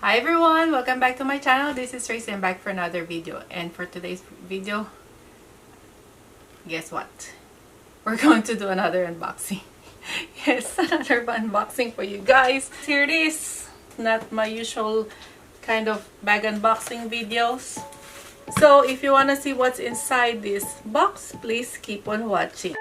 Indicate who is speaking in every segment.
Speaker 1: Hi everyone, welcome back to my channel. This is Tracy. I'm back for another video, and for today's video, guess what? We're going to do another unboxing. Yes, another unboxing for you guys. Here it is. Not my usual kind of bag unboxing videos. So if you want to see what's inside this box, please keep on watching.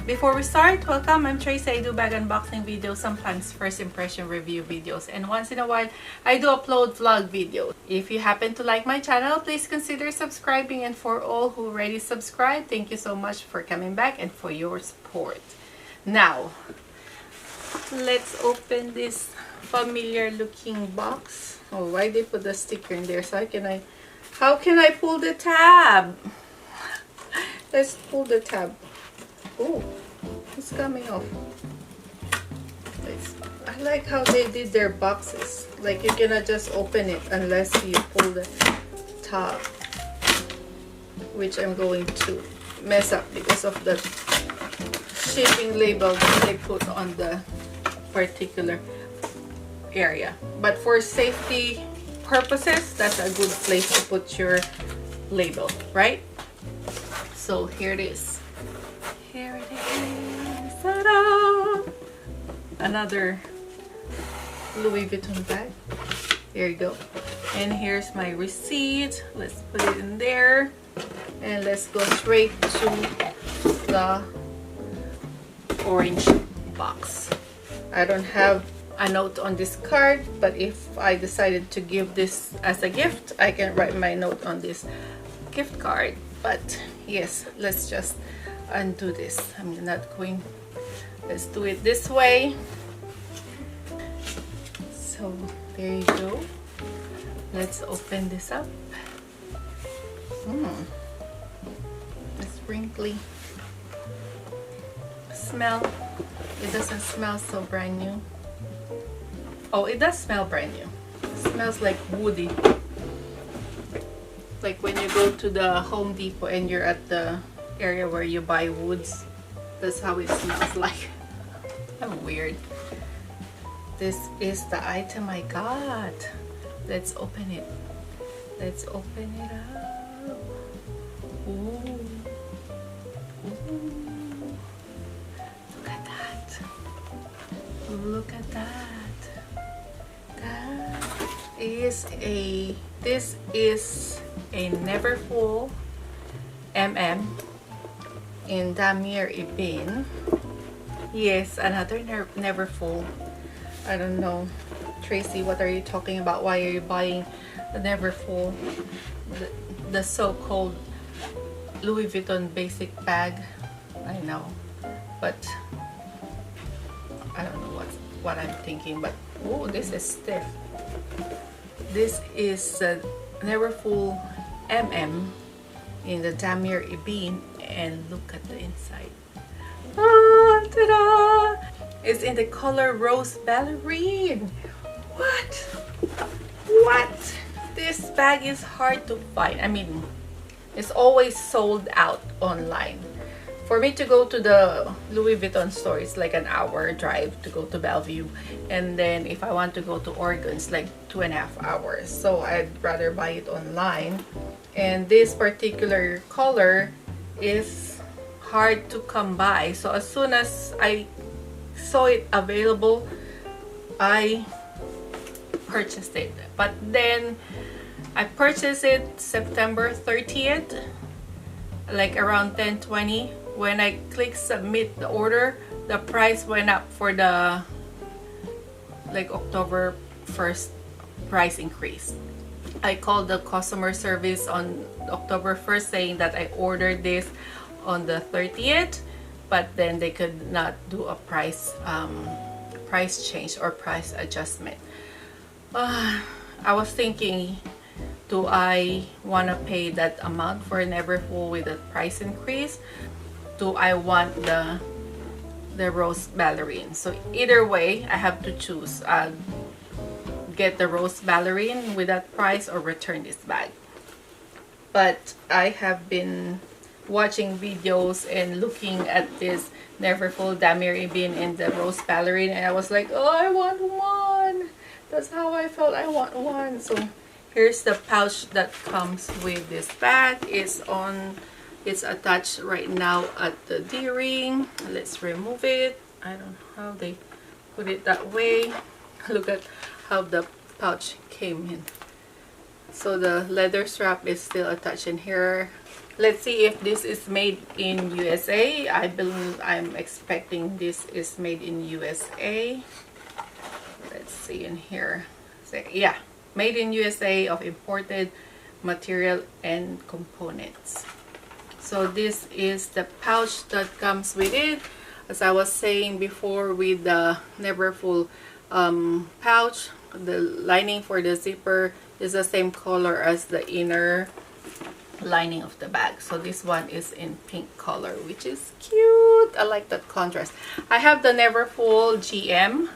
Speaker 1: Before we start, welcome, I'm Tracy. I do bag unboxing videos, sometimes first impression review videos, and once in a while I do upload vlog videos. If you happen to like my channel, please consider subscribing, and for all who already subscribed, thank you so much for coming back and for your support. Now, let's open this familiar looking box. Oh, why they put the sticker in there? So how can I pull the tab? Let's pull the tab. Oh, it's coming off. I like how they did their boxes. Like, you cannot just open it unless you pull the top, which I'm going to mess up because of the shipping label that they put on the particular area. But for safety purposes, that's a good place to put your label, right? So here it is. Here it is. Ta-da! Another Louis Vuitton bag. There you go. And here's my receipt. Let's put it in there. And let's go straight to the orange box. I don't have a note on this card, but if I decided to give this as a gift, I can write my note on this gift card. But yes, let's just undo this. I'm not going. Let's do it this way. So there you go. Let's open this up. It's wrinkly. Smell. It doesn't smell so brand new. Oh, it does smell brand new. It smells like woody. Like when you go to the Home Depot and you're at the area where you buy woods, that's how it smells like. I'm weird. This is the item I got. Let's open it. Let's open it up. Ooh. Ooh. Look at that. Look at that. This is a Neverfull MM in Damier Ebene. Yes, another Neverfull. I don't know, Tracy, what are you talking about? Why are you buying the Neverfull, the so-called Louis Vuitton basic bag? I know, but I don't know what I'm thinking. But oh, this is stiff. This is Neverfull MM in the Damier Ebene, and look at the inside. Ah, ta-da! It's in the color Rose Ballerine. What? This bag is hard to find. I mean, it's always sold out online. For me to go to the Louis Vuitton store, it's like an hour drive to go to Bellevue, and then if I want to go to Oregon, it's like 2.5 hours. So I'd rather buy it online. And this particular color is hard to come by, so as soon as I saw it available, I purchased it. But then I purchased it September 30th, like around 10:20. When I click submit the order, the price went up for the like October 1st price increase. I called the customer service on October 1st saying that I ordered this on the 30th, but then they could not do a price change or price adjustment. I was thinking, do I want to pay that amount for Neverfull with a price increase? Do I want the Rose Ballerine? So either way, I have to choose. Get the Rose Ballerine with that price or return this bag. but I have been watching videos and looking at this Neverfull Damier Ebene in the rose ballerine, and I was like, oh, I want one. That's how I felt. I want one. So here's the pouch that comes with this bag. It's attached right now at the D-ring. Let's remove it. I don't know how they put it that way. Look at how the pouch came in. So the leather strap is still attached in here. Let's see if this is made in USA. I'm expecting this is made in USA. Let's see in here. So, yeah, made in USA of imported material and components. So this is the pouch that comes with it. As I was saying before, with the Neverfull pouch, the lining for the zipper is the same color as the inner lining of the bag. So this one is in pink color, which is cute. I like that contrast. I have the Neverfull GM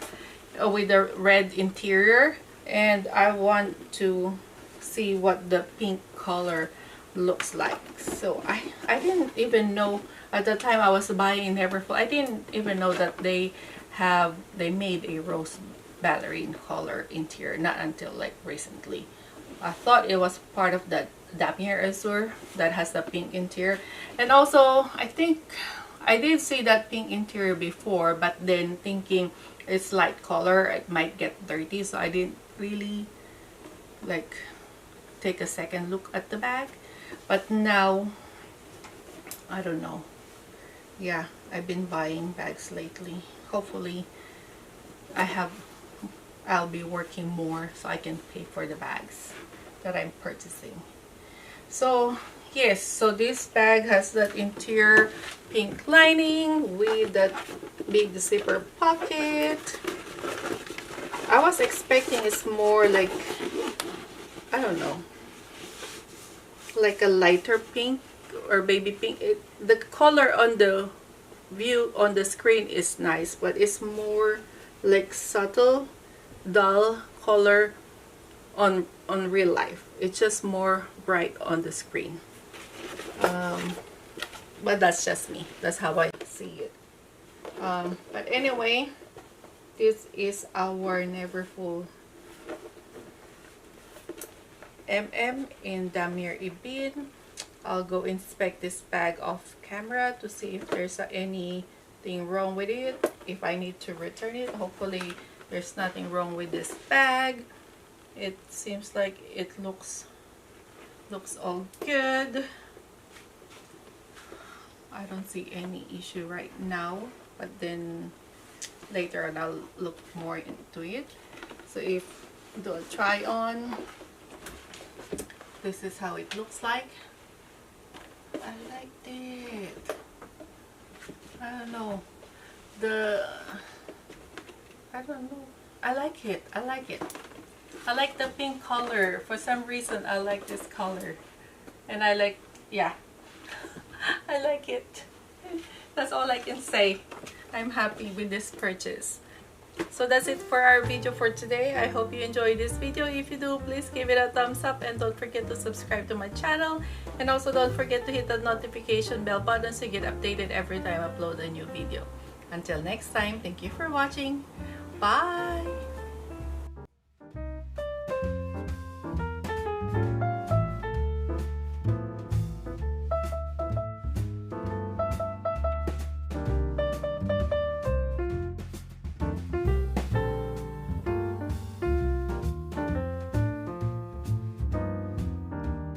Speaker 1: with the red interior, and I want to see what the pink color looks like. So I didn't even know at the time I was buying Neverfull, I didn't even know that they made a rose ballerine color interior, not until like recently. I thought it was part of the Damier Azur that has the pink interior, and also I think I did see that pink interior before, but then thinking it's light color, it might get dirty, so I didn't really like take a second look at the bag. But now I don't know. Yeah, I've been buying bags lately. Hopefully I'll be working more so I can pay for the bags that I'm purchasing. So yes, so this bag has that interior pink lining with that big zipper pocket. I was expecting it's more like, I don't know, like a lighter pink or baby pink. The color on the view on the screen is nice, but it's more like subtle, dull color on real life. It's just more bright on the screen. But that's just me. That's how I see it. But anyway, this is our Neverfull MM in Damier Ebene. I'll go inspect this bag off camera to see if there's anything wrong with it, if I need to return it. Hopefully there's nothing wrong with this bag. It seems like it looks all good. I don't see any issue right now, but then later on I'll look more into it. So if do a try on, this is how it looks like. I liked it. I don't know. I don't know. I like it. I like it. I like the pink color. For some reason, I like this color. And I like, yeah. I like it. That's all I can say. I'm happy with this purchase. So that's it for our video for today. I hope you enjoyed this video. If you do, please give it a thumbs up and don't forget to subscribe to my channel. And also don't forget to hit the notification bell button so you get updated every time I upload a new video. Until next time, thank you for watching. Bye!